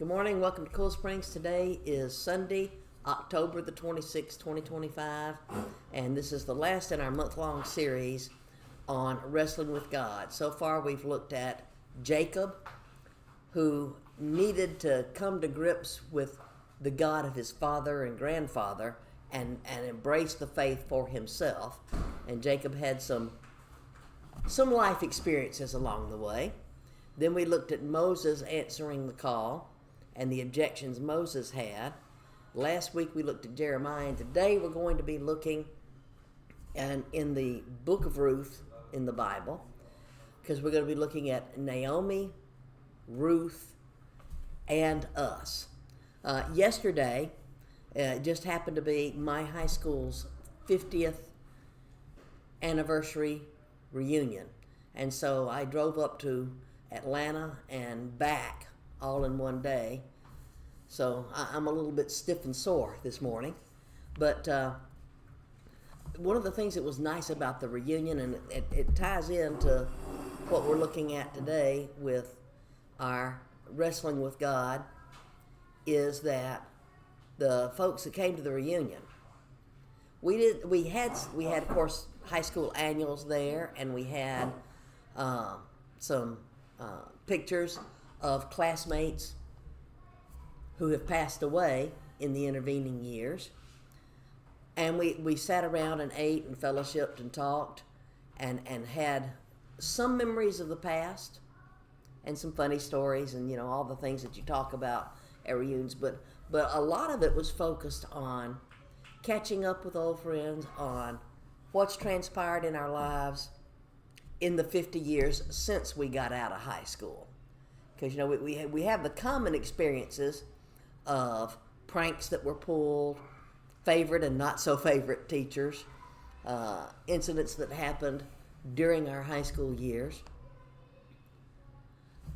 Good morning. Welcome to Cool Springs. Today is Sunday, October the 26th, 2025, and this is the last in our month-long series on wrestling with God. So far, we've looked at Jacob, who needed to come to grips with the God of his father and grandfather and embrace the faith for himself. And Jacob had some life experiences along the way. Then we looked at Moses answering the call and the objections Moses had. Last week we looked at Jeremiah, and today we're going to be looking in the book of Ruth in the Bible, because we're going to be looking at Naomi, Ruth, and us. Yesterday, it just happened to be my high school's 50th anniversary reunion, and so I drove up to Atlanta and back all in one day. So I'm a little bit stiff and sore this morning. But one of the things that was nice about the reunion, and it ties into what we're looking at today with our wrestling with God, is that the folks that came to the reunion, we had of course high school annuals there, and we had some pictures of classmates who have passed away in the intervening years. And we sat around and ate and fellowshipped and talked and had some memories of the past and some funny stories and, all the things that you talk about at reunions. But a lot of it was focused on catching up with old friends, on what's transpired in our lives in the 50 years since we got out of high school. Because, we have the common experiences of pranks that were pulled, favorite and not so favorite teachers, incidents that happened during our high school years.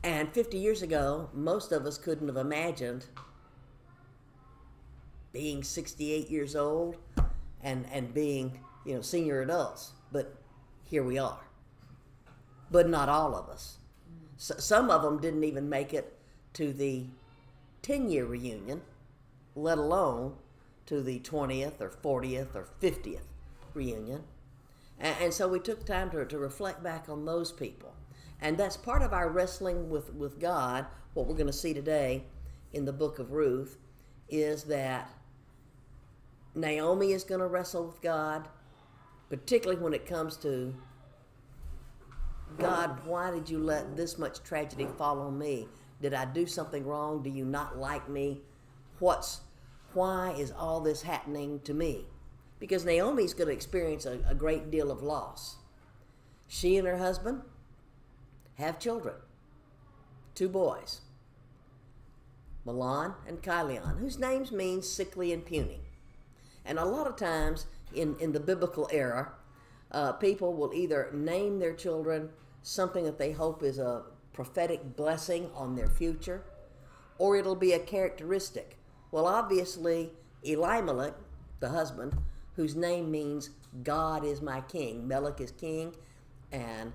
And 50 years ago, most of us couldn't have imagined being 68 years old and being, senior adults. But here we are. But not all of us. Some of them didn't even make it to the 10-year reunion, let alone to the 20th or 40th or 50th reunion. And so we took time to reflect back on those people. And that's part of our wrestling with God. What we're going to see today in the book of Ruth is that Naomi is going to wrestle with God, particularly when it comes to, God, why did you let this much tragedy fall on me? Did I do something wrong? Do you not like me? Why is all this happening to me? Because Naomi's going to experience a great deal of loss. She and her husband have children, 2 boys, Milan and Kylion, whose names mean sickly and puny. And a lot of times in the biblical era, people will either name their children something that they hope is a prophetic blessing on their future, or it'll be a characteristic. Well, obviously, Elimelech, the husband, whose name means God is my king. Melech is king, and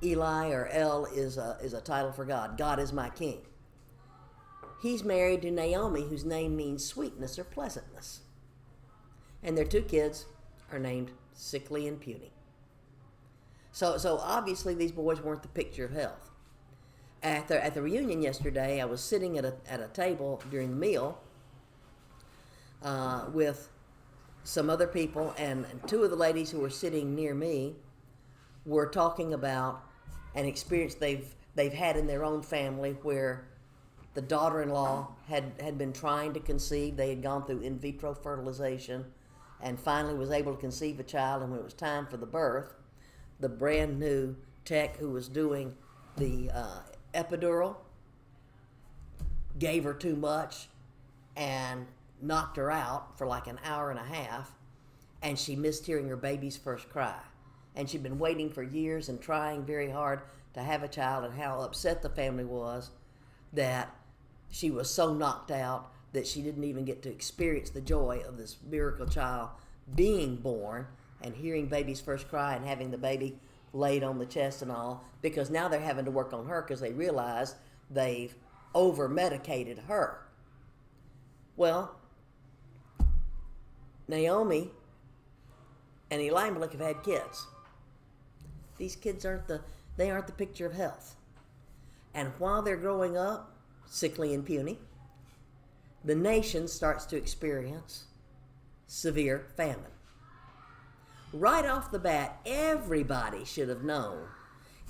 Eli or El is a title for God. God is my king. He's married to Naomi, whose name means sweetness or pleasantness. And their 2 kids are named sickly and puny. So obviously these boys weren't the picture of health. At the reunion yesterday, I was sitting at a table during the meal with some other people, and 2 of the ladies who were sitting near me were talking about an experience they've had in their own family where the daughter-in-law had been trying to conceive. They had gone through in vitro fertilization and finally was able to conceive a child, and when it was time for the birth, the brand new tech who was doing the epidural gave her too much and knocked her out for like an hour and a half, and she missed hearing her baby's first cry. And she'd been waiting for years and trying very hard to have a child, and how upset the family was that she was so knocked out that she didn't even get to experience the joy of this miracle child being born and hearing baby's first cry and having the baby laid on the chest and all, because now they're having to work on her because they realize they've over-medicated her. Well, Naomi and Elimelech have had kids. These kids aren't the picture of health. And while they're growing up, sickly and puny, the nation starts to experience severe famine. Right off the bat, everybody should have known,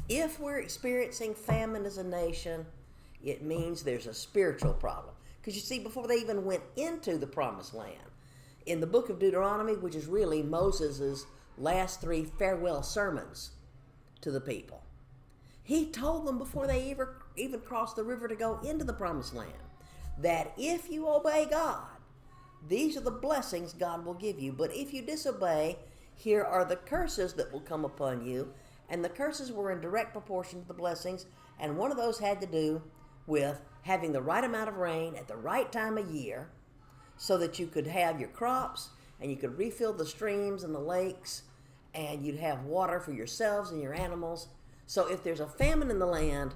if we're experiencing famine as a nation, it means there's a spiritual problem. Because you see, before they even went into the promised land, in the book of Deuteronomy, which is really Moses' last 3 farewell sermons to the people, he told them before they even crossed the river to go into the promised land, that if you obey God, these are the blessings God will give you. But if you disobey, here are the curses that will come upon you. And the curses were in direct proportion to the blessings. And one of those had to do with having the right amount of rain at the right time of year so that you could have your crops and you could refill the streams and the lakes and you'd have water for yourselves and your animals. So if there's a famine in the land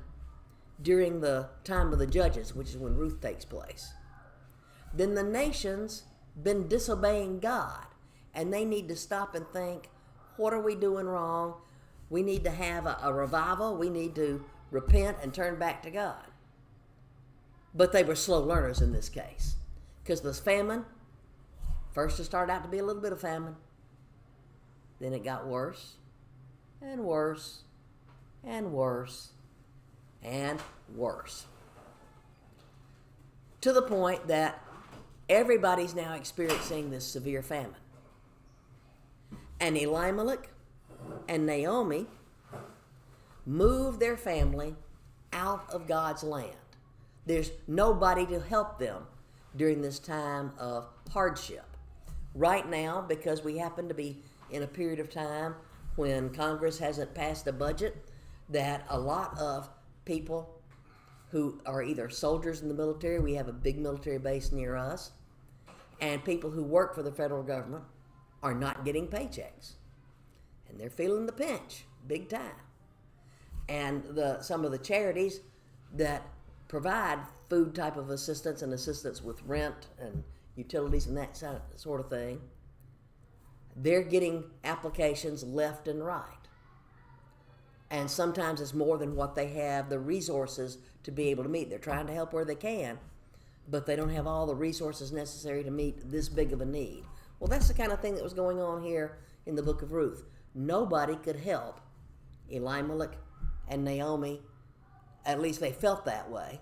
during the time of the judges, which is when Ruth takes place, then the nation's been disobeying God, and they need to stop and think, what are we doing wrong? We need to have a revival. We need to repent and turn back to God. But they were slow learners in this case, because the famine, first it started out to be a little bit of famine, then it got worse and worse and worse and worse, to the point that everybody's now experiencing this severe famine. And Elimelech and Naomi moved their family out of God's land. There's nobody to help them during this time of hardship. Right now, because we happen to be in a period of time when Congress hasn't passed a budget, that a lot of people who are either soldiers in the military, we have a big military base near us, and people who work for the federal government are not getting paychecks. And they're feeling the pinch, big time. And some of the charities that provide food type of assistance and assistance with rent and utilities and that sort of thing, they're getting applications left and right. And sometimes it's more than what they have the resources to be able to meet. They're trying to help where they can, but they don't have all the resources necessary to meet this big of a need. Well, that's the kind of thing that was going on here in the book of Ruth. Nobody could help Elimelech and Naomi, at least they felt that way,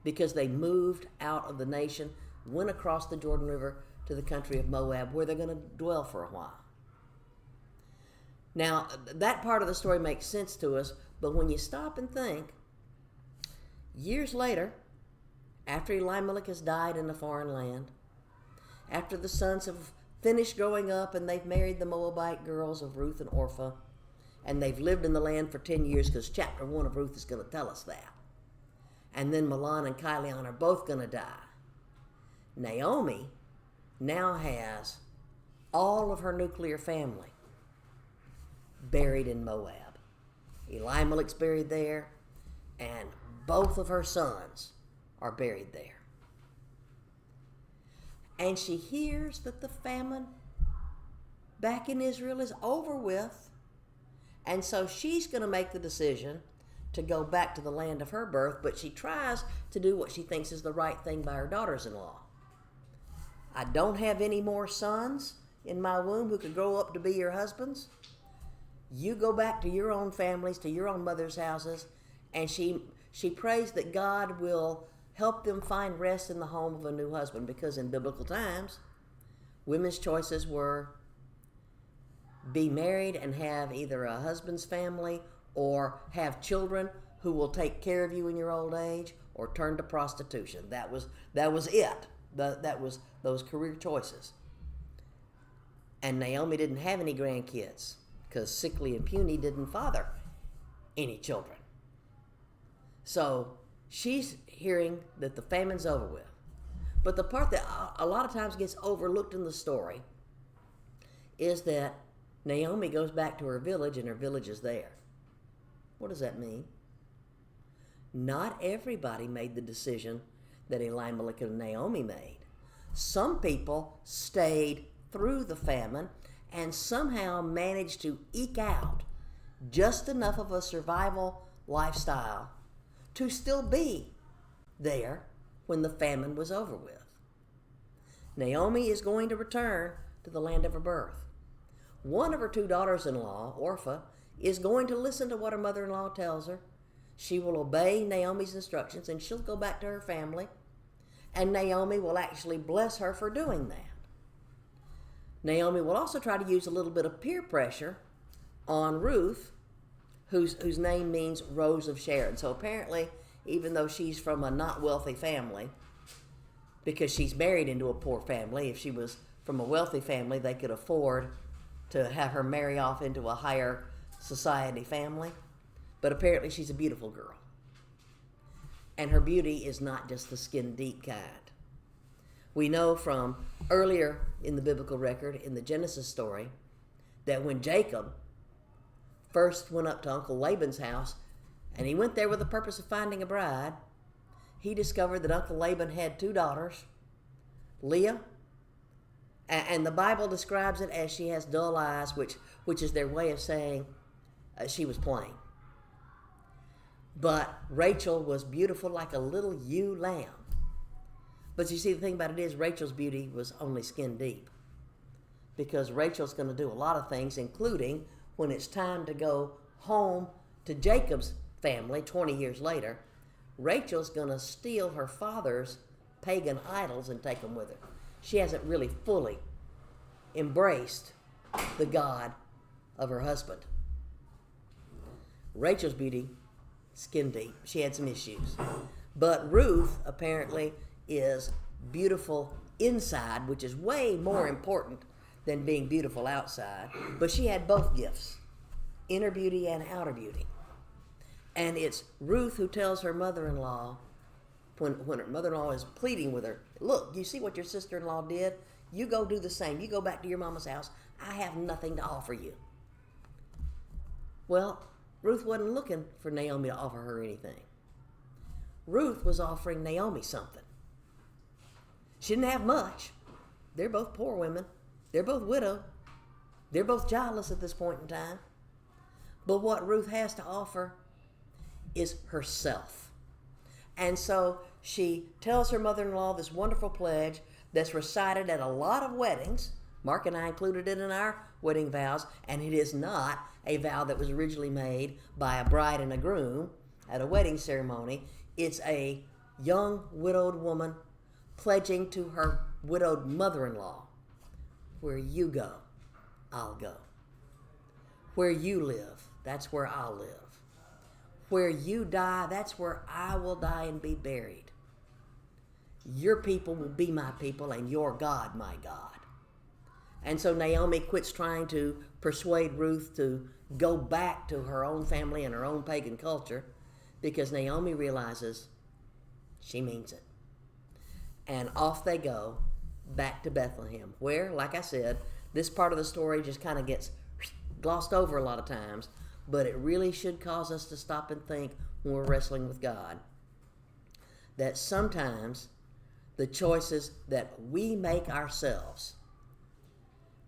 because they moved out of the nation, went across the Jordan River to the country of Moab, where they're going to dwell for a while. Now, that part of the story makes sense to us, but when you stop and think, years later, after Elimelech has died in a foreign land, after the sons have finished growing up and they've married the Moabite girls of Ruth and Orpah, and they've lived in the land for 10 years, because chapter 1 of Ruth is going to tell us that. And then Mahlon and Chilion are both going to die. Naomi now has all of her nuclear family buried in Moab. Elimelech's buried there, and both of her sons are buried there. And she hears that the famine back in Israel is over with, and so she's going to make the decision to go back to the land of her birth, but she tries to do what she thinks is the right thing by her daughters-in-law. I don't have any more sons in my womb who could grow up to be your husbands. You go back to your own families, to your own mother's houses, and she prays that God will help them find rest in the home of a new husband, because in biblical times, women's choices were be married and have either a husband's family or have children who will take care of you in your old age, or turn to prostitution. That was it. That was those career choices. And Naomi didn't have any grandkids, because sickly and puny didn't father any children. So she's hearing that the famine's over with. But the part that a lot of times gets overlooked in the story is that Naomi goes back to her village, and her village is there. What does that mean? not everybody made the decision that Elimelech and Naomi made. Some people stayed through the famine and somehow managed to eke out just enough of a survival lifestyle to still be there when the famine was over with. Naomi is going to return to the land of her birth. One of her two daughters-in-law, Orpah, is going to listen to what her mother-in-law tells her. She will obey Naomi's instructions and she'll go back to her family. And Naomi will actually bless her for doing that. Naomi will also try to use a little bit of peer pressure on Ruth, whose name means Rose of Sharon. So apparently, even though she's from a not wealthy family, because she's married into a poor family, if she was from a wealthy family, they could afford to have her marry off into a higher society family. But apparently she's a beautiful girl. And her beauty is not just the skin deep kind. We know from earlier in the biblical record, in the Genesis story, that when Jacob first went up to Uncle Laban's house, and he went there with the purpose of finding a bride, he discovered that Uncle Laban had two daughters, Leah, and the Bible describes it as she has dull eyes, which is their way of saying she was plain. But Rachel was beautiful like a little ewe lamb. But you see, the thing about it is Rachel's beauty was only skin deep. Because Rachel's going to do a lot of things, including when it's time to go home to Jacob's family 20 years later, Rachel's going to steal her father's pagan idols and take them with her. She hasn't really fully embraced the God of her husband. Rachel's beauty, skin deep. She had some issues. But Ruth apparently is beautiful inside, which is way more important than being beautiful outside. But she had both gifts, inner beauty and outer beauty. And it's Ruth who tells her mother-in-law, when her mother-in-law is pleading with her, look, you see what your sister-in-law did? You go do the same. You go back to your mama's house. I have nothing to offer you. Well, Ruth wasn't looking for Naomi to offer her anything. Ruth was offering Naomi something. She didn't have much. They're both poor women. They're both widowed. They're both childless at this point in time. But what Ruth has to offer is herself. And so she tells her mother-in-law this wonderful pledge that's recited at a lot of weddings. Mark and I included it in our wedding vows, and it is not a vow that was originally made by a bride and a groom at a wedding ceremony. It's a young widowed woman pledging to her widowed mother-in-law, where you go, I'll go. Where you live, that's where I'll live. Where you die, that's where I will die and be buried. Your people will be my people and your God my God. And so Naomi quits trying to persuade Ruth to go back to her own family and her own pagan culture, because Naomi realizes she means it. And off they go back to Bethlehem, where, like I said, this part of the story just kind of gets glossed over a lot of times, but it really should cause us to stop and think when we're wrestling with God, that sometimes the choices that we make ourselves,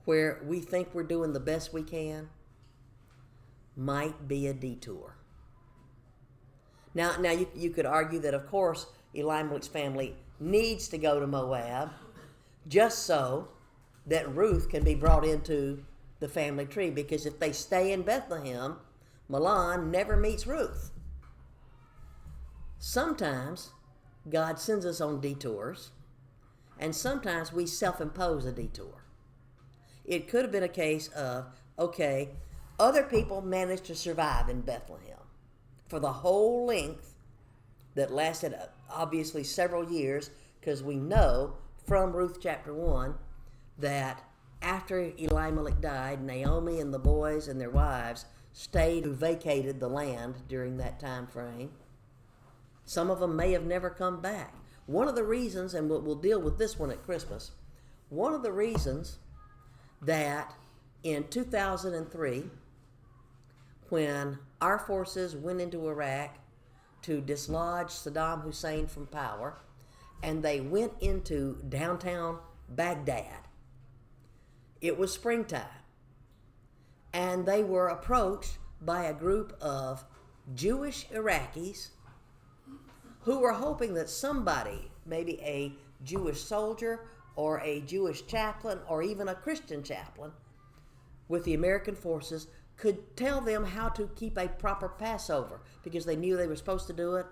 where we think we're doing the best we can, might be a detour. Now you could argue that, of course, Elimelech's family needs to go to Moab just so that Ruth can be brought into the family tree, because if they stay in Bethlehem, Milan never meets Ruth. Sometimes God sends us on detours, and sometimes we self-impose a detour. It could have been a case of, okay, other people managed to survive in Bethlehem for the whole length that lasted obviously several years, because we know from Ruth chapter 1 that after Elimelech died, Naomi and the boys and their wives stayed who vacated the land during that time frame. Some of them may have never come back. One of the reasons, and we'll deal with this one at Christmas, one of the reasons that in 2003, when our forces went into Iraq to dislodge Saddam Hussein from power, and they went into downtown Baghdad. It was springtime, and they were approached by a group of Jewish Iraqis who were hoping that somebody, maybe a Jewish soldier or a Jewish chaplain or even a Christian chaplain with the American forces, could tell them how to keep a proper Passover, because they knew they were supposed to do it,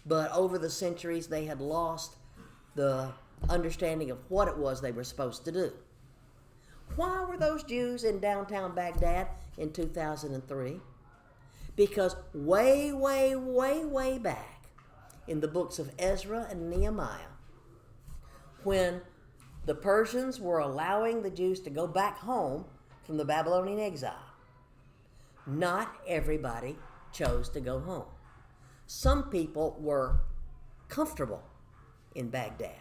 but over the centuries they had lost the understanding of what it was they were supposed to do. Why were those Jews in downtown Baghdad in 2003? Because way, way, way, way back in the books of Ezra and Nehemiah, when the Persians were allowing the Jews to go back home from the Babylonian exile, not everybody chose to go home. Some people were comfortable in Baghdad,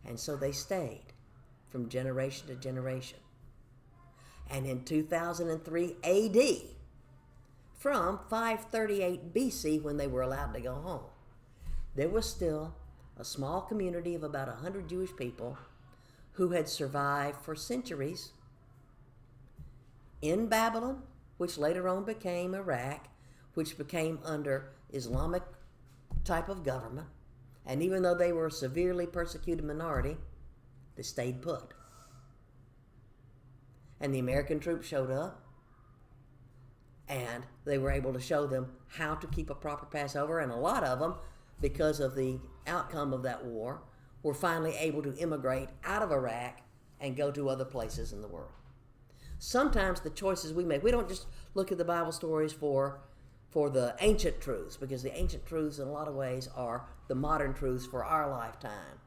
and so they stayed from generation to generation. And in 2003 AD, from 538 BC, when they were allowed to go home, there was still a small community of about 100 Jewish people who had survived for centuries in Babylon, which later on became Iraq, which became under Islamic type of government. And even though they were a severely persecuted minority, they stayed put. And the American troops showed up, and they were able to show them how to keep a proper Passover. And a lot of them, because of the outcome of that war, were finally able to immigrate out of Iraq and go to other places in the world. Sometimes the choices we make, we don't just look at the Bible stories for the ancient truths, because the ancient truths in a lot of ways are the modern truths for our lifetime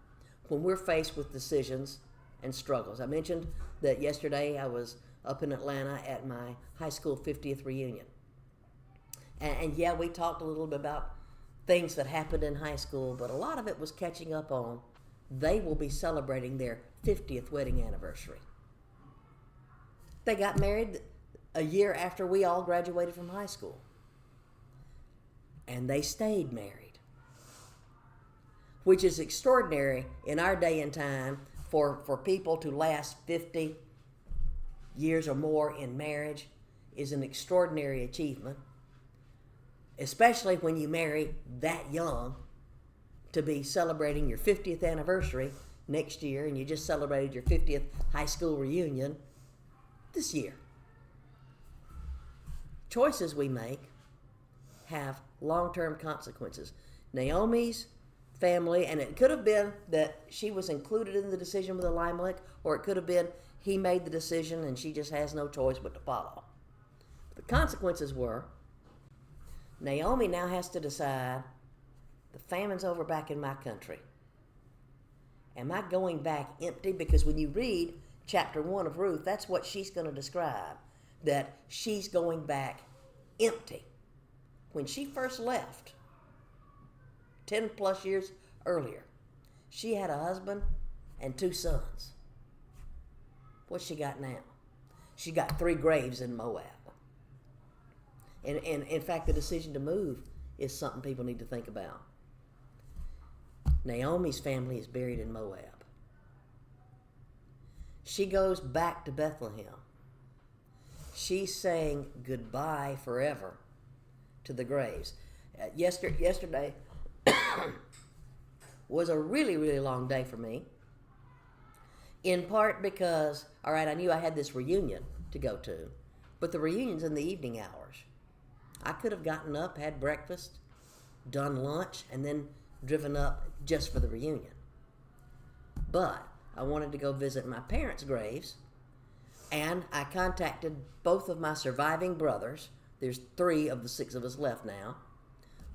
when we're faced with decisions and struggles. I mentioned that yesterday I was up in Atlanta at my high school 50th reunion. And yeah, we talked a little bit about things that happened in high school, but a lot of it was catching up on they will be celebrating their 50th wedding anniversary. They got married a year after we all graduated from high school. And they stayed married, which is extraordinary in our day and time for people to last 50 years or more in marriage is an extraordinary achievement, especially when you marry that young, to be celebrating your 50th anniversary next year, and you just celebrated your 50th high school reunion this year. Choices we make have long-term consequences. Naomi's family, and it could have been that she was included in the decision with Elimelech, or it could have been he made the decision and she just has no choice but to follow. The consequences were Naomi now has to decide, the famine's over back in my country. Am I going back empty? Because when you read chapter 1 of Ruth, that's what she's going to describe, that she's going back empty. When she first left, 10 plus years earlier, she had a husband and 2 sons. What's she got now? She got 3 graves in Moab. And in fact, the decision to move is something people need to think about. Naomi's family is buried in Moab. She goes back to Bethlehem. She's saying goodbye forever to the graves. Yesterday was a really, really long day for me, in part because, all right, I knew I had this reunion to go to, but the reunion's in the evening hours. I could have gotten up, had breakfast, done lunch, and then driven up just for the reunion. But I wanted to go visit my parents' graves, and I contacted both of my surviving brothers. There's 3 of the 6 of us left now.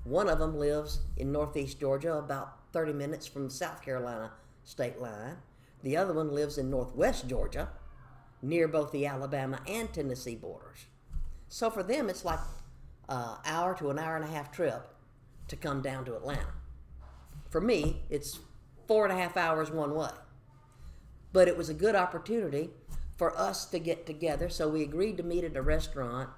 One of them lives in northeast Georgia, about 30 minutes from the South Carolina state line. The other one lives in northwest Georgia, near both the Alabama and Tennessee borders. So for them, it's like an hour to an hour and a half trip to come down to Atlanta. For me, it's 4.5 hours one way. But it was a good opportunity for us to get together, so we agreed to meet at a restaurant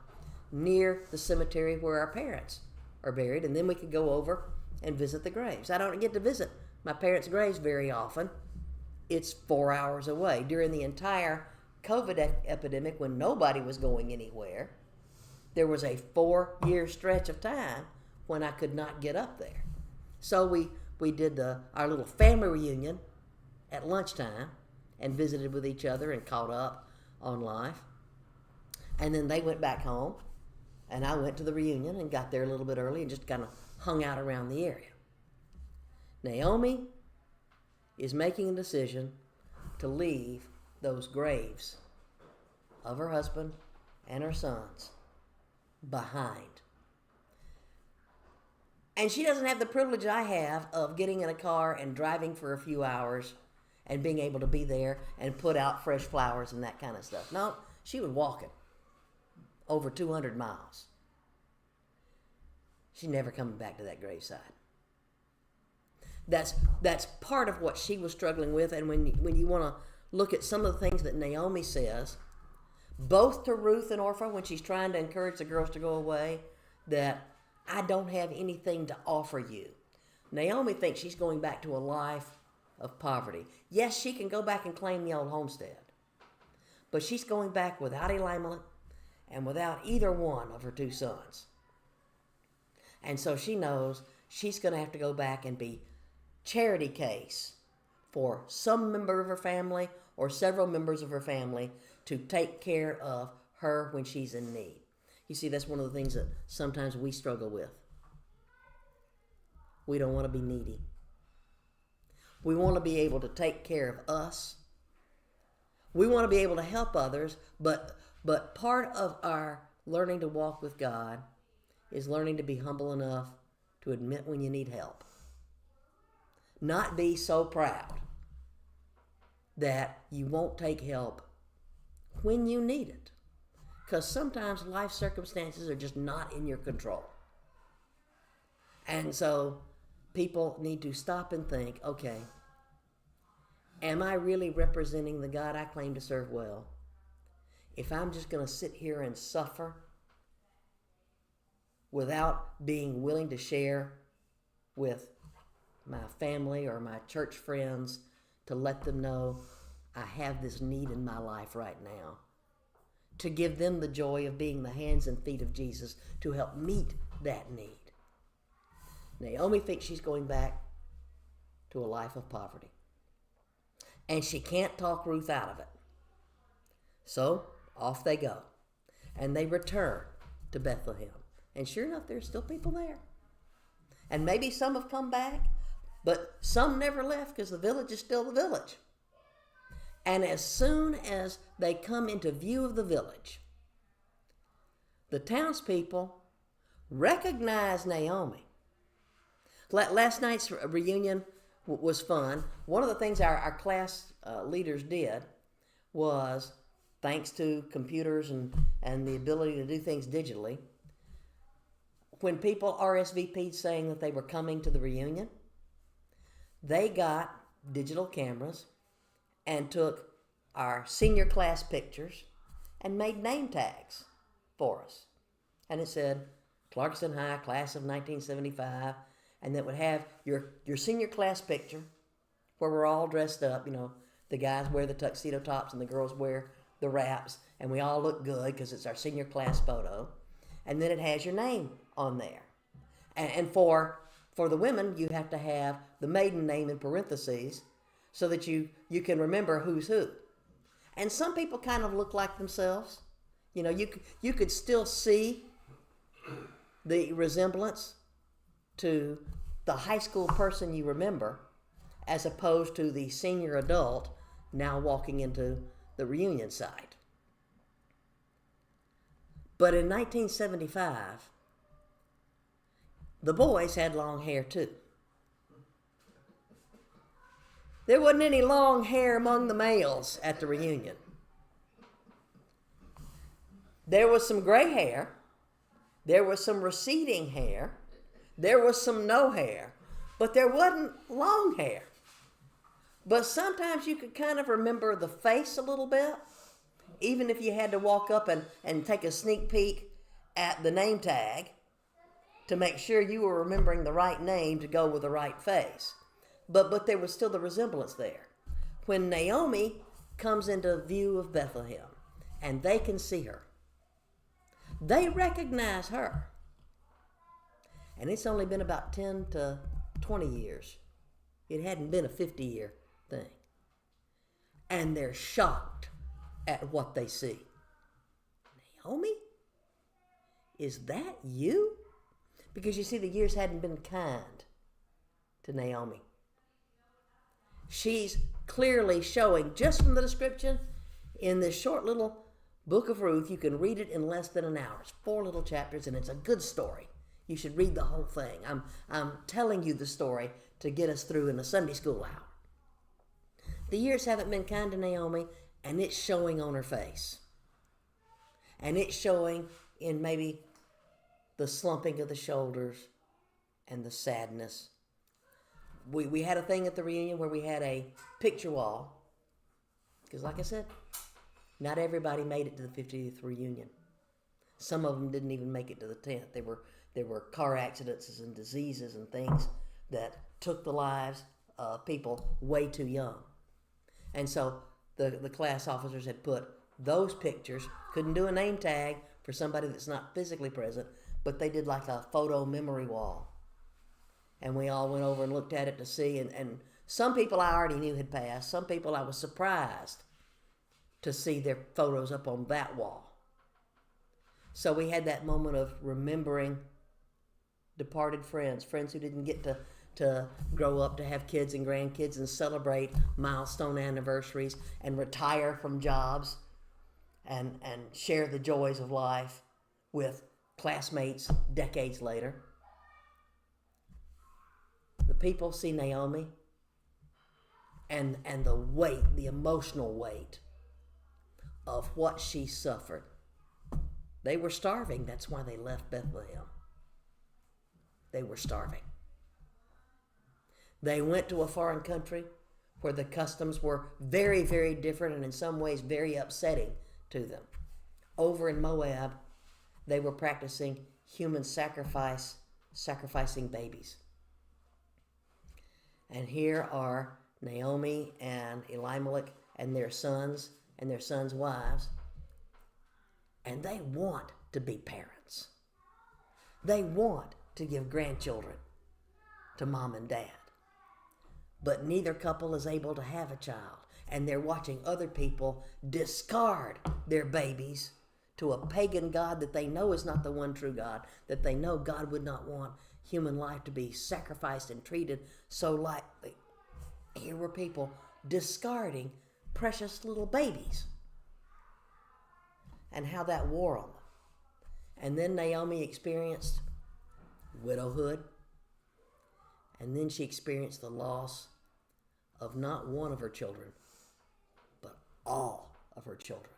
near the cemetery where our parents are buried, and then we could go over and visit the graves. I don't get to visit my parents' graves very often. It's 4 hours away. During the entire COVID epidemic, when nobody was going anywhere, there was a 4-year stretch of time when I could not get up there. So we did our little family reunion at lunchtime and visited with each other and caught up on life. And then they went back home, and I went to the reunion and got there a little bit early and just kind of hung out around the area. Naomi is making a decision to leave those graves of her husband and her sons behind. And she doesn't have the privilege I have of getting in a car and driving for a few hours and being able to be there and put out fresh flowers and that kind of stuff. No, she was walking over 200 miles. She's never coming back to that graveside. That's part of what she was struggling with. And when you want to look at some of the things that Naomi says, both to Ruth and Orpah when she's trying to encourage the girls to go away, that I don't have anything to offer you. Naomi thinks she's going back to a life of poverty. Yes, she can go back and claim the old homestead, but she's going back without Elimelech and without either one of her two sons. And so she knows she's going to have to go back and be charity case for some member of her family or several members of her family to take care of her when she's in need. You see, that's one of the things that sometimes we struggle with. We don't want to be needy. We want to be able to take care of us. We want to be able to help others, but part of our learning to walk with God is learning to be humble enough to admit when you need help. Not be so proud that you won't take help when you need it. Because sometimes life circumstances are just not in your control. And so people need to stop and think, okay, am I really representing the God I claim to serve well? If I'm just going to sit here and suffer without being willing to share with my family or my church friends to let them know I have this need in my life right now, to give them the joy of being the hands and feet of Jesus to help meet that need. Naomi thinks she's going back to a life of poverty, and she can't talk Ruth out of it. So off they go, and they return to Bethlehem. And sure enough, there's still people there. And maybe some have come back, but some never left because the village is still the village. And as soon as they come into view of the village, the townspeople recognize Naomi. Last night's reunion was fun. One of the things our class leaders did was, thanks to computers and the ability to do things digitally, when people RSVP'd saying that they were coming to the reunion, they got digital cameras and took our senior class pictures and made name tags for us. And it said, Clarkston High, class of 1975, and that would have your senior class picture where we're all dressed up. You know, the guys wear the tuxedo tops and the girls wear the wraps, and we all look good because it's our senior class photo. And then it has your name on there. And for the women, you have to have the maiden name in parentheses so that you can remember who's who. And some people kind of look like themselves. You know, you could still see the resemblance to the high school person you remember as opposed to the senior adult now walking into the reunion site. But in 1975, the boys had long hair too. There wasn't any long hair among the males at the reunion. There was some gray hair. There was some receding hair. There was some no hair. But there wasn't long hair. But sometimes you could kind of remember the face a little bit, even if you had to walk up and take a sneak peek at the name tag. to make sure you were remembering the right name to go with the right face. But there was still the resemblance there. When Naomi comes into view of Bethlehem and they can see her, they recognize her. And it's only been about 10 to 20 years. It hadn't been a 50-year thing. And they're shocked at what they see. Naomi? Is that you? Because you see, the years hadn't been kind to Naomi. She's clearly showing, just from the description in this short little book of Ruth, you can read it in less than an hour. It's 4 little chapters, and it's a good story. You should read the whole thing. I'm telling you the story to get us through in the Sunday school hour. The years haven't been kind to Naomi, and it's showing on her face. And it's showing in maybe the slumping of the shoulders and the sadness. We had a thing at the reunion where we had a picture wall. Because like I said, not everybody made it to the 50th reunion. Some of them didn't even make it to the 10th. There were car accidents and diseases and things that took the lives of people way too young. And so the class officers had put those pictures, couldn't do a name tag for somebody that's not physically present, but they did like a photo memory wall. And we all went over and looked at it to see, and some people I already knew had passed. Some people I was surprised to see their photos up on that wall. So we had that moment of remembering departed friends who didn't get to grow up to have kids and grandkids and celebrate milestone anniversaries and retire from jobs and share the joys of life with classmates decades later. The people see Naomi and the weight, the emotional weight of what she suffered. They were starving. That's why they left Bethlehem. They were starving. They went to a foreign country where the customs were very, very different and in some ways very upsetting to them. Over in Moab, they were practicing human sacrifice, sacrificing babies. And here are Naomi and Elimelech and their sons wives, and they want to be parents. They want to give grandchildren to mom and dad. But neither couple is able to have a child, and they're watching other people discard their babies to a pagan god that they know is not the one true God, that they know God would not want human life to be sacrificed and treated so lightly. Here were people discarding precious little babies, and how that wore on them. And then Naomi experienced widowhood, and then she experienced the loss of not one of her children, but all of her children.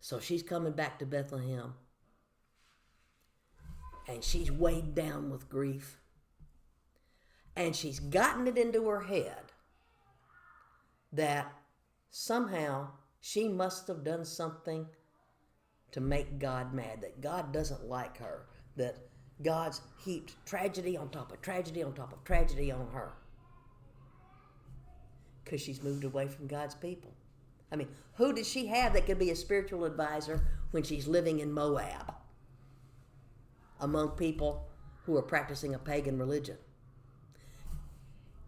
So she's coming back to Bethlehem, and she's weighed down with grief. And she's gotten it into her head that somehow she must have done something to make God mad, that God doesn't like her, that God's heaped tragedy on top of tragedy on top of tragedy on her. Because she's moved away from God's people. I mean, who did she have that could be a spiritual advisor when she's living in Moab among people who are practicing a pagan religion?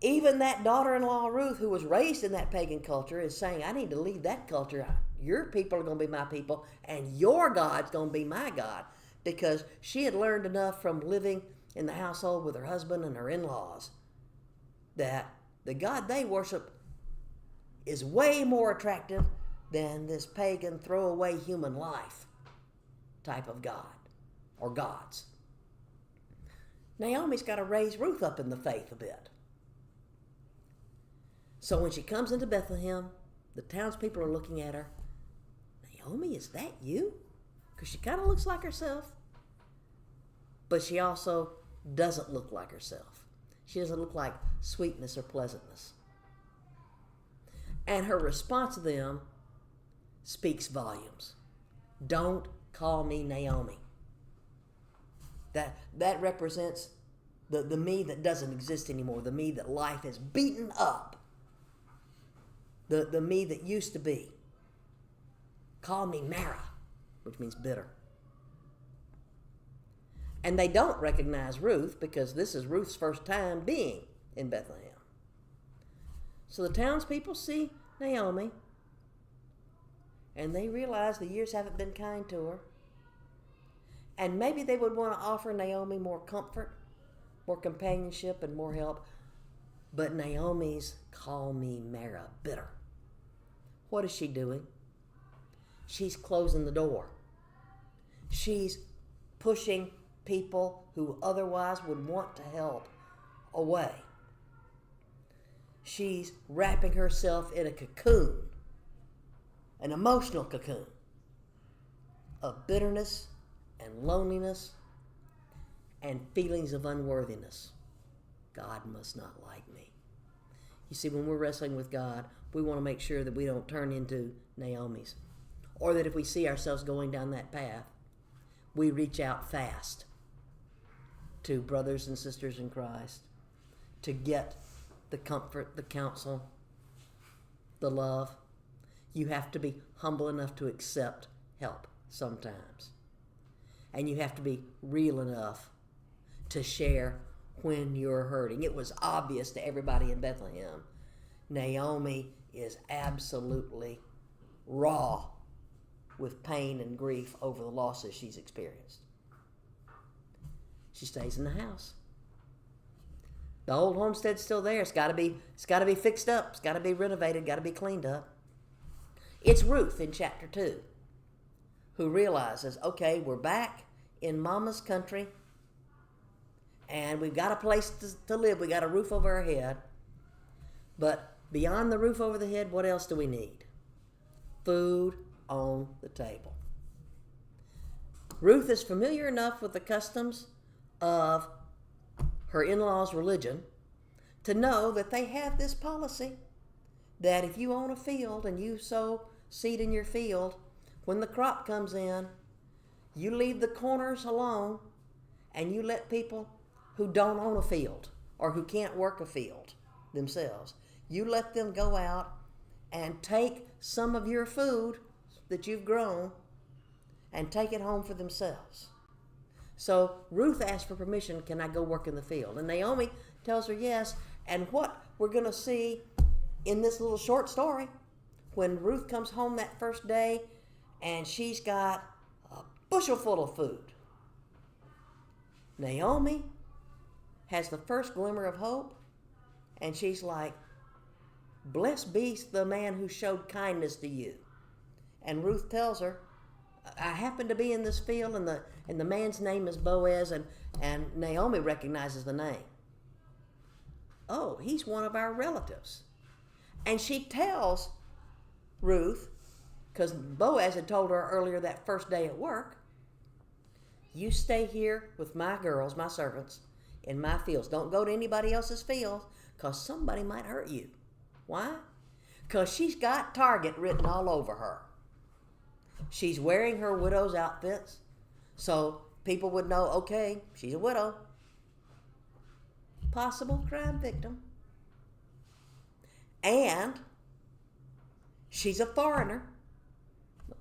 Even that daughter-in-law, Ruth, who was raised in that pagan culture, is saying, I need to leave that culture. Your people are going to be my people, and your God's going to be my God. Because she had learned enough from living in the household with her husband and her in-laws that the God they worship is way more attractive than this pagan throwaway human life type of God or gods. Naomi's got to raise Ruth up in the faith a bit. So when she comes into Bethlehem, the townspeople are looking at her. Naomi, is that you? Because she kind of looks like herself. But she also doesn't look like herself. She doesn't look like sweetness or pleasantness. And her response to them speaks volumes. Don't call me Naomi. That represents the me that doesn't exist anymore, the me that life has beaten up, the me that used to be. Call me Mara, which means bitter. And they don't recognize Ruth because this is Ruth's first time being in Bethlehem. So the townspeople see Naomi, and they realize the years haven't been kind to her. And maybe they would want to offer Naomi more comfort, more companionship, and more help. But Naomi's call me Mara, bitter. What is she doing? She's closing the door. She's pushing people who otherwise would want to help away. She's wrapping herself in a cocoon, an emotional cocoon of bitterness and loneliness and feelings of unworthiness. God must not like me. You see, when we're wrestling with God, we want to make sure that we don't turn into Naomi's, or that if we see ourselves going down that path, we reach out fast to brothers and sisters in Christ to get the comfort, the counsel, the love. You have to be humble enough to accept help sometimes. And you have to be real enough to share when you're hurting. It was obvious to everybody in Bethlehem. Naomi is absolutely raw with pain and grief over the losses she's experienced. She stays in the house. The old homestead's still there. It's got to be fixed up. It's got to be renovated. Got to be cleaned up. It's Ruth in chapter 2 who realizes, okay, we're back in Mama's country, and we've got a place to live. We got a roof over our head. But beyond the roof over the head, what else do we need? Food on the table. Ruth is familiar enough with the customs of her in-laws' religion to know that they have this policy that if you own a field and you sow seed in your field, when the crop comes in, you leave the corners alone and you let people who don't own a field or who can't work a field themselves, you let them go out and take some of your food that you've grown and take it home for themselves. So Ruth asked for permission, can I go work in the field? And Naomi tells her yes. And what we're going to see in this little short story, when Ruth comes home that first day and she's got a bushel full of food, Naomi has the first glimmer of hope, and she's like, blessed be the man who showed kindness to you. And Ruth tells her, I happen to be in this field, and the man's name is Boaz, and Naomi recognizes the name. Oh, he's one of our relatives. And she tells Ruth, because Boaz had told her earlier that first day at work, you stay here with my girls, my servants, in my fields. Don't go to anybody else's fields, because somebody might hurt you. Why? Because she's got Target written all over her. She's wearing her widow's outfits, so people would know, okay, she's a widow. Possible crime victim. And she's a foreigner.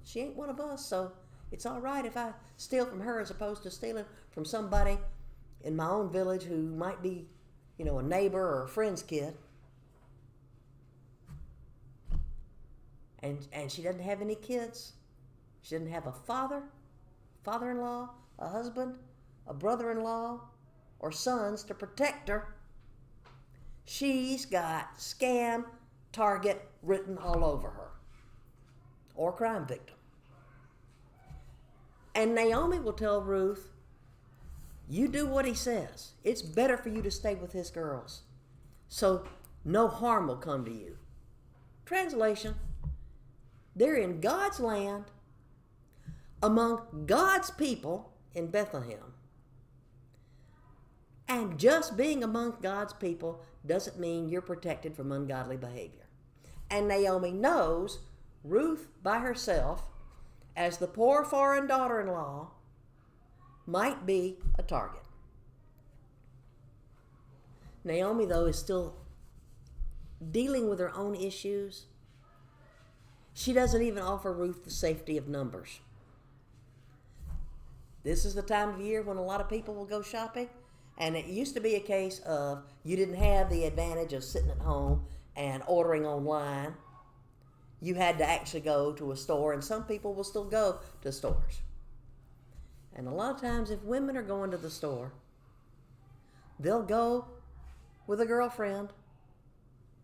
She ain't one of us, so it's all right if I steal from her as opposed to stealing from somebody in my own village who might be, a neighbor or a friend's kid. And she doesn't have any kids. She doesn't have a father-in-law, a husband, a brother-in-law, or sons to protect her. She's got scam, Target written all over her, or crime victim. And Naomi will tell Ruth, you do what he says. It's better for you to stay with his girls, so no harm will come to you. Translation, they're in God's land, among God's people in Bethlehem. And just being among God's people doesn't mean you're protected from ungodly behavior. And Naomi knows Ruth by herself, as the poor foreign daughter-in-law, might be a target. Naomi, though, is still dealing with her own issues. She doesn't even offer Ruth the safety of numbers. This is the time of year when a lot of people will go shopping, and it used to be a case of you didn't have the advantage of sitting at home and ordering online. You had to actually go to a store, and some people will still go to stores. And a lot of times if women are going to the store, they'll go with a girlfriend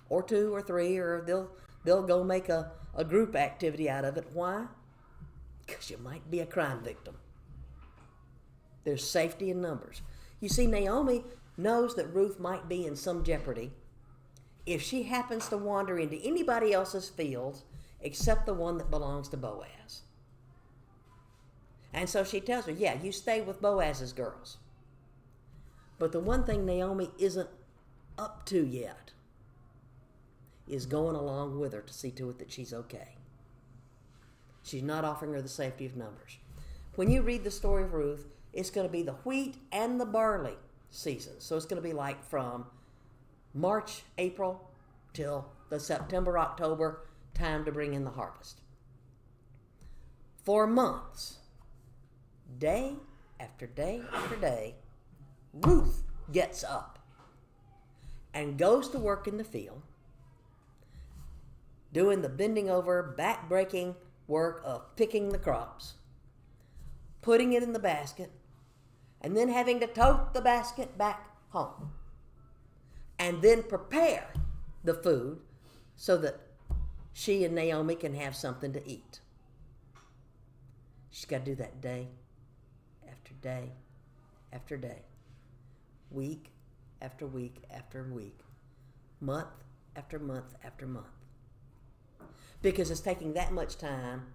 or two or three, or they'll go make a group activity out of it. Why? Because you might be a crime victim. There's safety in numbers. You see, Naomi knows that Ruth might be in some jeopardy if she happens to wander into anybody else's fields except the one that belongs to Boaz. And so she tells her, yeah, you stay with Boaz's girls. But the one thing Naomi isn't up to yet is going along with her to see to it that she's okay. She's not offering her the safety of numbers. When you read the story of Ruth, it's going to be the wheat and the barley season. So it's going to be like from March, April, till the September, October time to bring in the harvest. For months, day after day after day, Ruth gets up and goes to work in the field, doing the bending over, back-breaking work of picking the crops, putting it in the basket, and then having to tote the basket back home, and then prepare the food so that she and Naomi can have something to eat. She's got to do that day after day after day, week after week after week, month after month after month. Because it's taking that much time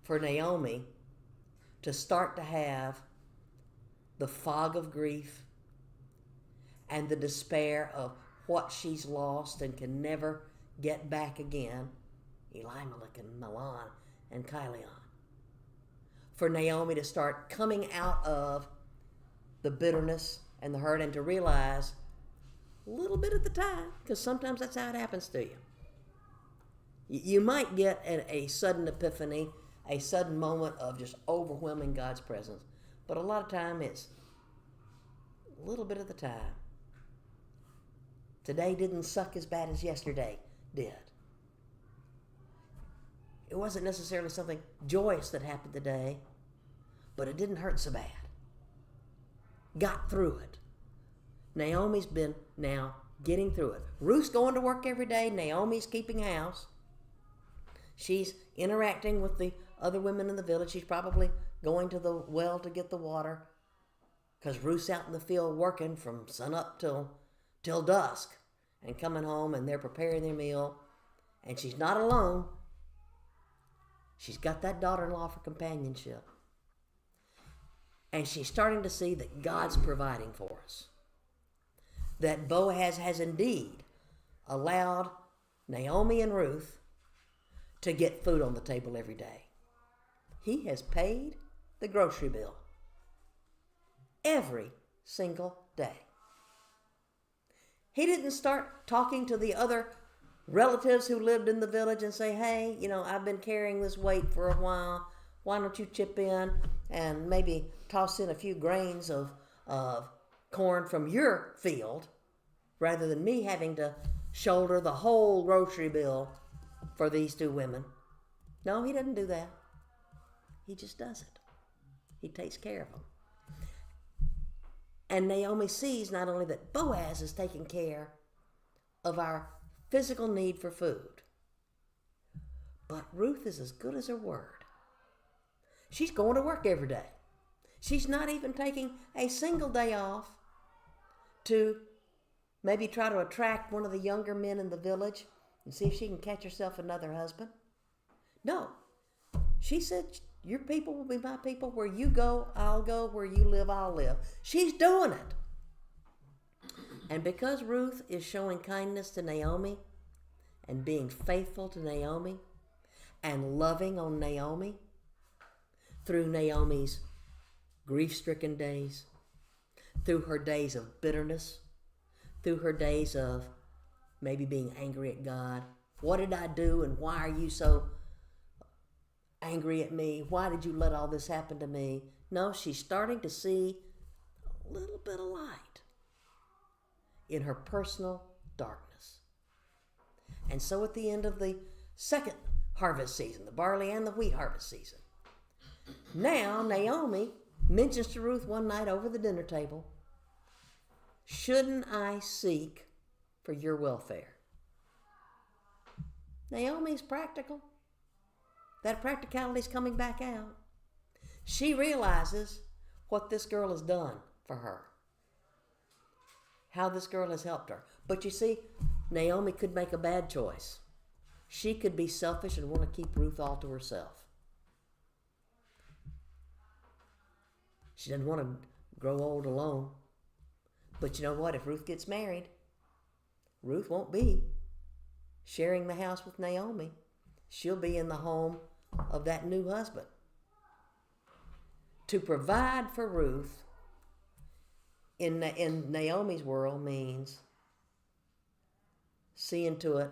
for Naomi to start to have the fog of grief and the despair of what she's lost and can never get back again, Elimelech and Mahlon and Chilion. For Naomi to start coming out of the bitterness and the hurt and to realize a little bit at the time, because sometimes that's how it happens to you. You might get a sudden epiphany, a sudden moment of just overwhelming God's presence. But a lot of time it's a little bit at the time. Today didn't suck as bad as yesterday did. It wasn't necessarily something joyous that happened today, but it didn't hurt so bad. Got through it. Naomi's been now getting through it. Ruth's going to work every day. Naomi's keeping house. She's interacting with the other women in the village. She's probably going to the well to get the water because Ruth's out in the field working from sunup till dusk and coming home, and they're preparing their meal. And she's not alone. She's got that daughter-in-law for companionship. And she's starting to see that God's providing for us. That Boaz has indeed allowed Naomi and Ruth to get food on the table every day. He has paid the grocery bill every single day. He didn't start talking to the other relatives who lived in the village and say, hey, I've been carrying this weight for a while. Why don't you chip in and maybe toss in a few grains of corn from your field rather than me having to shoulder the whole grocery bill for these two women. No, he doesn't do that. He just does it. He takes care of them. And Naomi sees not only that Boaz is taking care of our physical need for food, but Ruth is as good as her word. She's going to work every day. She's not even taking a single day off to maybe try to attract one of the younger men in the village and see if she can catch herself another husband. No. She said, your people will be my people. Where you go, I'll go. Where you live, I'll live. She's doing it. And because Ruth is showing kindness to Naomi and being faithful to Naomi and loving on Naomi through Naomi's grief-stricken days, through her days of bitterness, through her days of maybe being angry at God. What did I do, and why are you so angry at me? Why did you let all this happen to me? No, she's starting to see a little bit of light in her personal darkness. And so at the end of the second harvest season, the barley and the wheat harvest season, now Naomi mentions to Ruth one night over the dinner table, shouldn't I seek for your welfare? Naomi's practical. That practicality's coming back out. She realizes what this girl has done for her, how this girl has helped her. But you see, Naomi could make a bad choice. She could be selfish and want to keep Ruth all to herself. She doesn't want to grow old alone. But you know what? If Ruth gets married, Ruth won't be sharing the house with Naomi. She'll be in the home of that new husband. To provide for Ruth in Naomi's world means seeing to it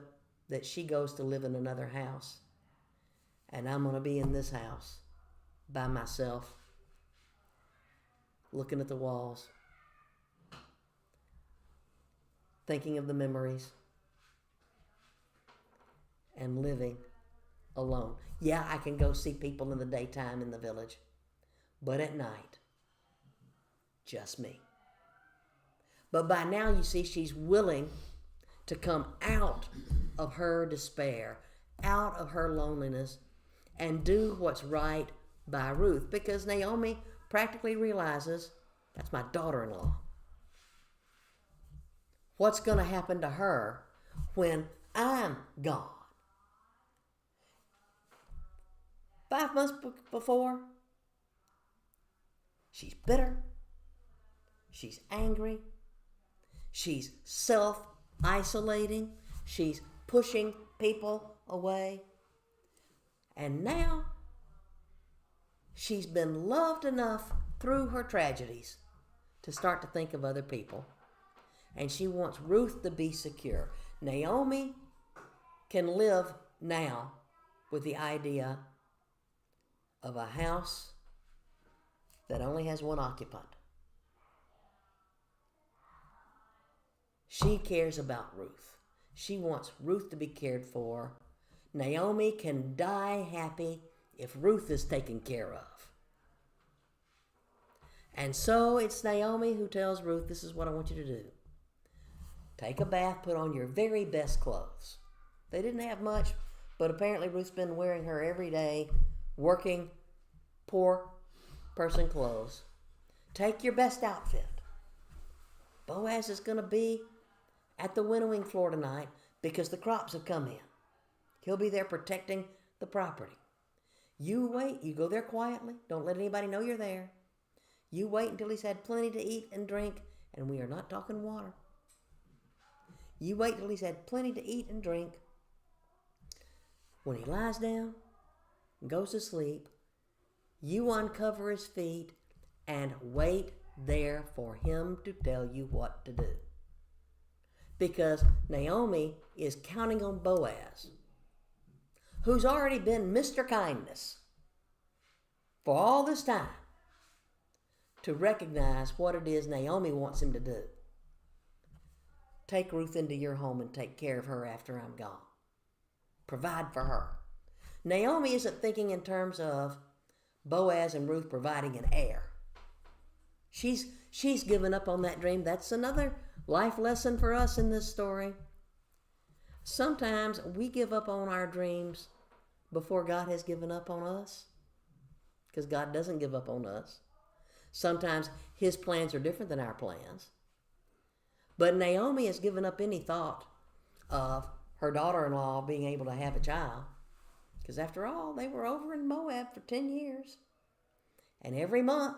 that she goes to live in another house, and I'm going to be in this house by myself, looking at the walls, thinking of the memories, and living alone. Yeah, I can go see people in the daytime in the village, but at night, just me. But by now, you see, she's willing to come out of her despair, out of her loneliness, and do what's right by Ruth, because Naomi practically realizes, that's my daughter-in-law. What's going to happen to her when I'm gone? 5 months before, she's bitter, she's angry, she's self-isolating, she's pushing people away, and now she's been loved enough through her tragedies to start to think of other people, and she wants Ruth to be secure. Naomi can live now with the idea of a house that only has one occupant. She cares about Ruth. She wants Ruth to be cared for. Naomi can die happy if Ruth is taken care of. And so it's Naomi who tells Ruth, this is what I want you to do. Take a bath, put on your very best clothes. They didn't have much, but apparently Ruth's been wearing her every day, working, poor person clothes. Take your best outfit. Boaz is going to be at the winnowing floor tonight because the crops have come in. He'll be there protecting the property. You wait. You go there quietly. Don't let anybody know you're there. You wait until he's had plenty to eat and drink, and we are not talking water. You wait till he's had plenty to eat and drink. When he lies down and goes to sleep, you uncover his feet and wait there for him to tell you what to do. Because Naomi is counting on Boaz, who's already been Mr. Kindness for all this time, to recognize what it is Naomi wants him to do. Take Ruth into your home and take care of her after I'm gone. Provide for her. Naomi isn't thinking in terms of Boaz and Ruth providing an heir. She's given up on that dream. That's another life lesson for us in this story. Sometimes we give up on our dreams before God has given up on us, because God doesn't give up on us. Sometimes his plans are different than our plans. But Naomi has given up any thought of her daughter-in-law being able to have a child, because after all, they were over in Moab for 10 years. And every month,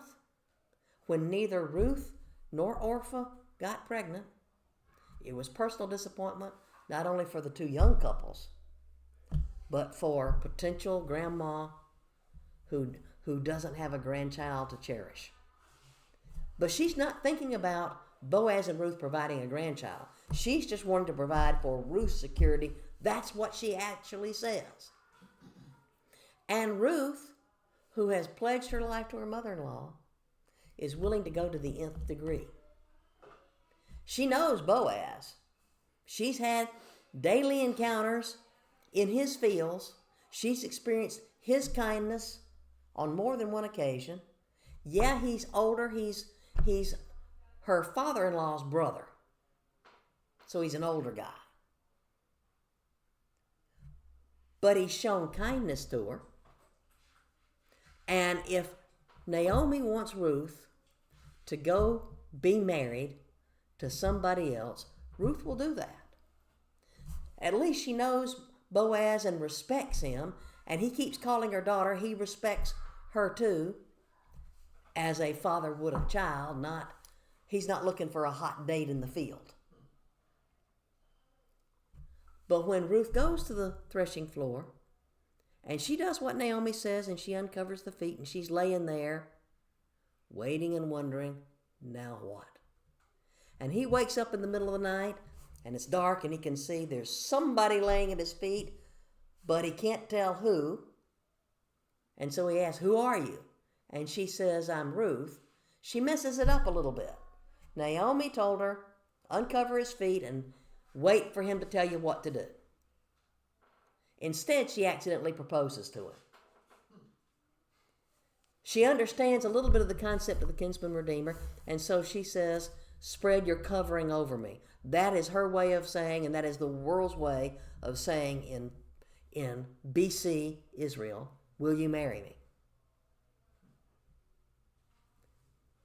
when neither Ruth nor Orpah got pregnant, it was personal disappointment, not only for the two young couples, but for potential grandma who doesn't have a grandchild to cherish. But she's not thinking about Boaz and Ruth providing a grandchild. She's just wanting to provide for Ruth's security. That's what she actually says. And Ruth, who has pledged her life to her mother-in-law, is willing to go to the nth degree. She knows Boaz. She's had daily encounters in his fields. She's experienced his kindness on more than one occasion. Yeah, he's older. He's her father-in-law's brother. So he's an older guy. But he's shown kindness to her. And if Naomi wants Ruth to go be married to somebody else, Ruth will do that. At least she knows Boaz and respects him, and he keeps calling her daughter. He respects her too, as a father would a child. He's not looking for a hot date in the field. But when Ruth goes to the threshing floor, and she does what Naomi says, and she uncovers the feet, and she's laying there, waiting and wondering, now what? And he wakes up in the middle of the night, and it's dark, and he can see there's somebody laying at his feet, but he can't tell who. And so he asks, who are you? And she says, I'm Ruth. She messes it up a little bit. Naomi told her, uncover his feet and wait for him to tell you what to do. Instead, she accidentally proposes to him. She understands a little bit of the concept of the kinsman redeemer, and so she says, spread your covering over me. That is her way of saying, and that is the world's way of saying in BC Israel, will you marry me?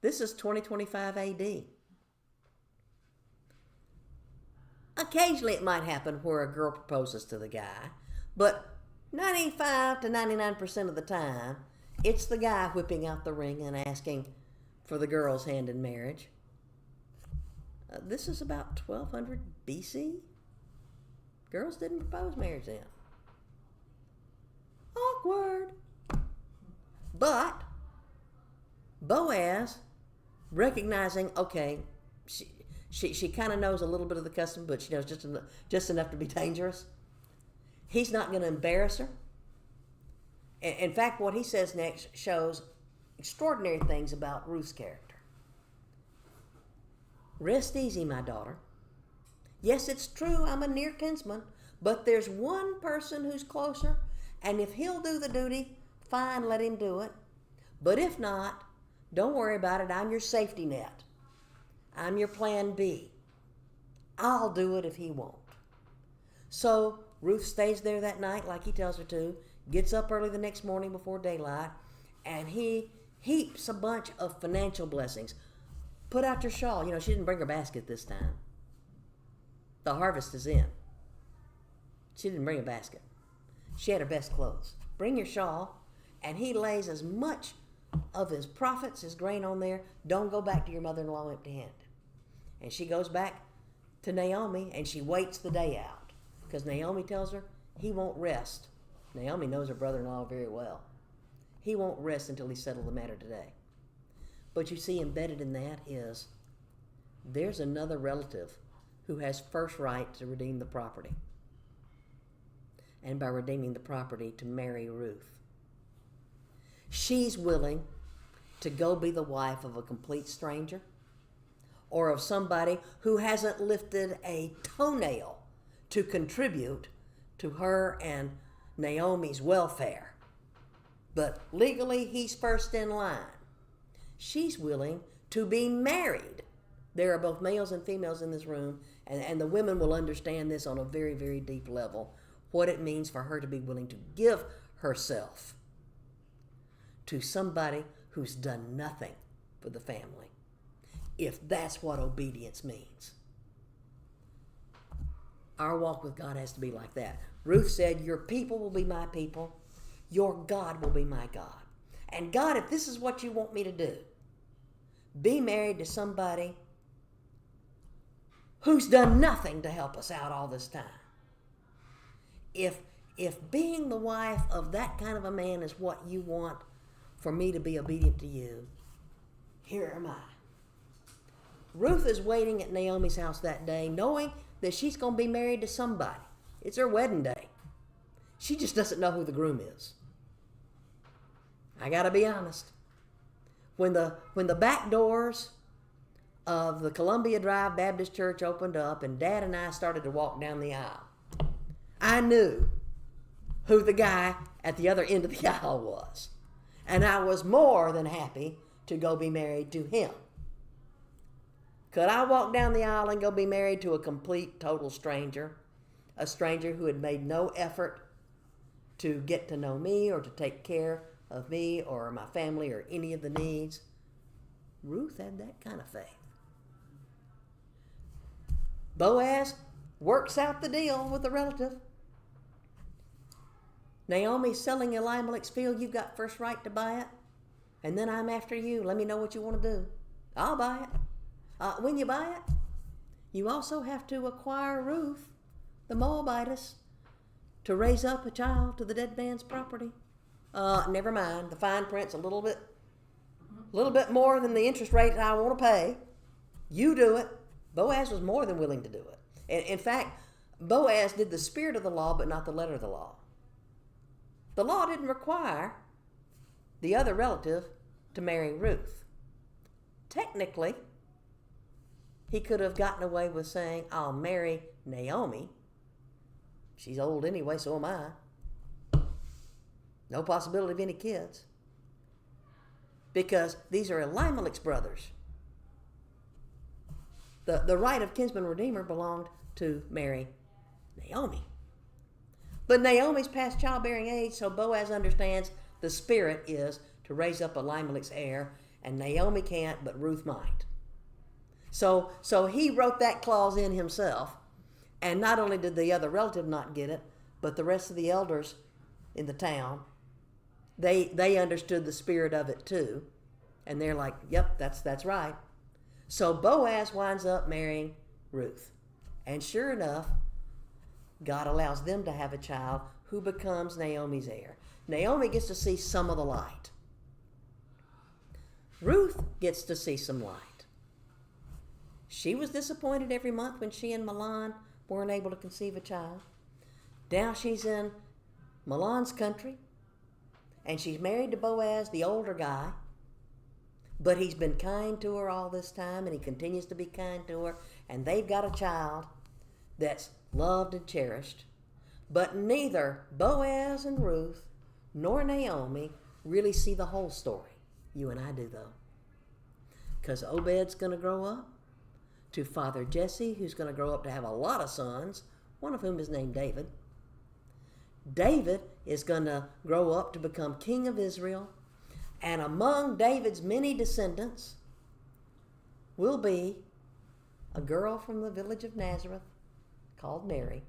This is 2025 AD. Occasionally it might happen where a girl proposes to the guy, but 95 to 99% of the time, it's the guy whipping out the ring and asking for the girl's hand in marriage. This is about 1200 BC. Girls didn't propose marriage then. Awkward. But Boaz, recognizing, okay, she kind of knows a little bit of the custom, but she knows just enough to be dangerous. He's not going to embarrass her. In fact, what he says next shows extraordinary things about Ruth's character. Rest easy, my daughter. Yes, it's true, I'm a near kinsman, but there's one person who's closer, and if he'll do the duty, fine, let him do it. But if not, don't worry about it. I'm your safety net. I'm your plan B. I'll do it if he won't. So Ruth stays there that night like he tells her to, gets up early the next morning before daylight, and he heaps a bunch of financial blessings. Put out your shawl. She didn't bring her basket this time. The harvest is in. She didn't bring a basket. She had her best clothes. Bring your shawl, and he lays as much of his profits, his grain on there. Don't go back to your mother-in-law empty-handed. And she goes back to Naomi, and she waits the day out, because Naomi tells her he won't rest. Naomi knows her brother-in-law very well. He won't rest until he settles the matter today. But you see, embedded in that is there's another relative who has first right to redeem the property. And by redeeming the property, to marry Ruth. She's willing to go be the wife of a complete stranger or of somebody who hasn't lifted a toenail to contribute to her and Naomi's welfare. But legally, he's first in line. She's willing to be married. There are both males and females in this room, and the women will understand this on a very, very deep level, what it means for her to be willing to give herself to somebody who's done nothing for the family, if that's what obedience means. Our walk with God has to be like that. Ruth said, your people will be my people. Your God will be my God. And God, if this is what you want me to do, be married to somebody who's done nothing to help us out all this time. If being the wife of that kind of a man is what you want for me to be obedient to you, here am I. Ruth is waiting at Naomi's house that day, knowing that she's going to be married to somebody. It's her wedding day. She just doesn't know who the groom is. I got to be honest. When the back doors of the Columbia Drive Baptist Church opened up and Dad and I started to walk down the aisle, I knew who the guy at the other end of the aisle was. And I was more than happy to go be married to him. Could I walk down the aisle and go be married to a complete, total stranger? A stranger who had made no effort to get to know me or to take care of me or my family or any of the needs? Ruth had that kind of faith. Boaz works out the deal with a relative. Naomi's selling Elimelech's field. You've got first right to buy it. And then I'm after you. Let me know what you want to do. I'll buy it. When you buy it, you also have to acquire Ruth, the Moabitess, to raise up a child to the dead man's property. Never mind. The fine print's a little bit more than the interest rate I want to pay. You do it. Boaz was more than willing to do it. And in fact, Boaz did the spirit of the law, but not the letter of the law. The law didn't require the other relative to marry Ruth. Technically, he could have gotten away with saying, I'll marry Naomi. She's old anyway, so am I. No possibility of any kids. Because these are Elimelech's brothers. The right of kinsman redeemer belonged to marry Naomi. But Naomi's past childbearing age, so Boaz understands the spirit is to raise up Elimelech's heir, and Naomi can't, but Ruth might. So he wrote that clause in himself, and not only did the other relative not get it, but the rest of the elders in the town, they understood the spirit of it too, and they're like, yep, that's right. So Boaz winds up marrying Ruth, and sure enough, God allows them to have a child who becomes Naomi's heir. Naomi gets to see some of the light. Ruth gets to see some light. She was disappointed every month when she and Milan weren't able to conceive a child. Now she's in Milan's country, and she's married to Boaz, the older guy, but he's been kind to her all this time, and he continues to be kind to her, and they've got a child that's loved and cherished. But neither Boaz and Ruth nor Naomi really see the whole story. You and I do, though. Because Obed's going to grow up to Father Jesse, who's going to grow up to have a lot of sons, one of whom is named David. David is going to grow up to become king of Israel, and among David's many descendants will be a girl from the village of Nazareth called Mary,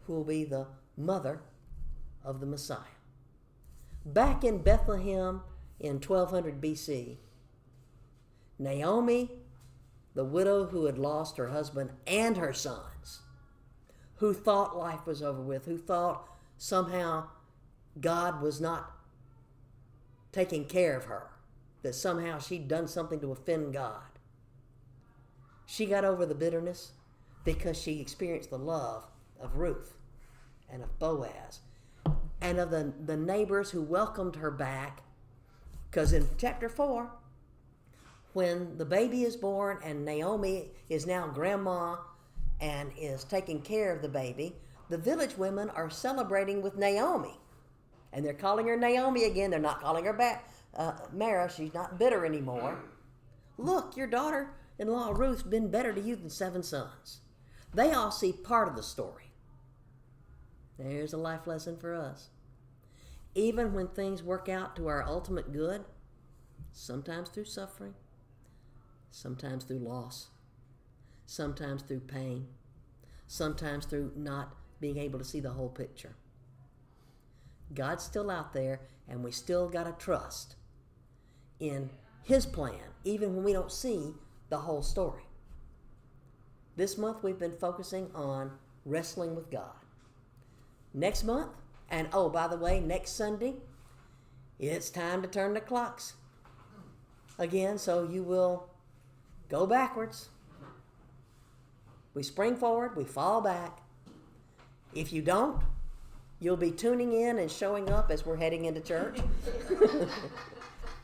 who will be the mother of the Messiah. Back in Bethlehem in 1200 BC, Naomi, the widow who had lost her husband and her sons, who thought life was over with, who thought somehow God was not taking care of her, that somehow she'd done something to offend God. She got over the bitterness because she experienced the love of Ruth and of Boaz and of the neighbors who welcomed her back. Because in chapter 4, when the baby is born and Naomi is now grandma and is taking care of the baby, the village women are celebrating with Naomi. And they're calling her Naomi again. They're not calling her back Mara. She's not bitter anymore. Look, your daughter-in-law Ruth's been better to you than 7 sons. They all see part of the story. There's a life lesson for us. Even when things work out to our ultimate good, sometimes through suffering, sometimes through loss, sometimes through pain, sometimes through not being able to see the whole picture, God's still out there, and we still got to trust in His plan, even when we don't see the whole story. This month we've been focusing on wrestling with God. Next month, and oh, by the way, next Sunday, it's time to turn the clocks again, so you will go backwards. We spring forward, we fall back. If you don't, you'll be tuning in and showing up as we're heading into church.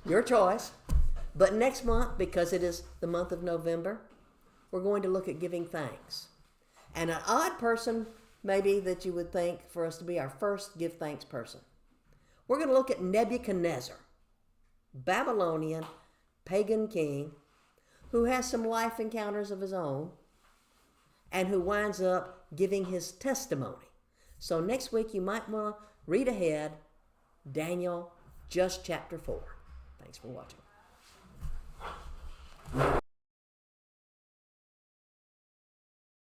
Your choice. But next month, because it is the month of November, we're going to look at giving thanks. And an odd person, maybe, that you would think for us to be our first give thanks person. We're going to look at Nebuchadnezzar, Babylonian pagan king, who has some life encounters of his own and who winds up giving his testimony. So next week you might want to read ahead Daniel, just chapter 4. Thanks for watching.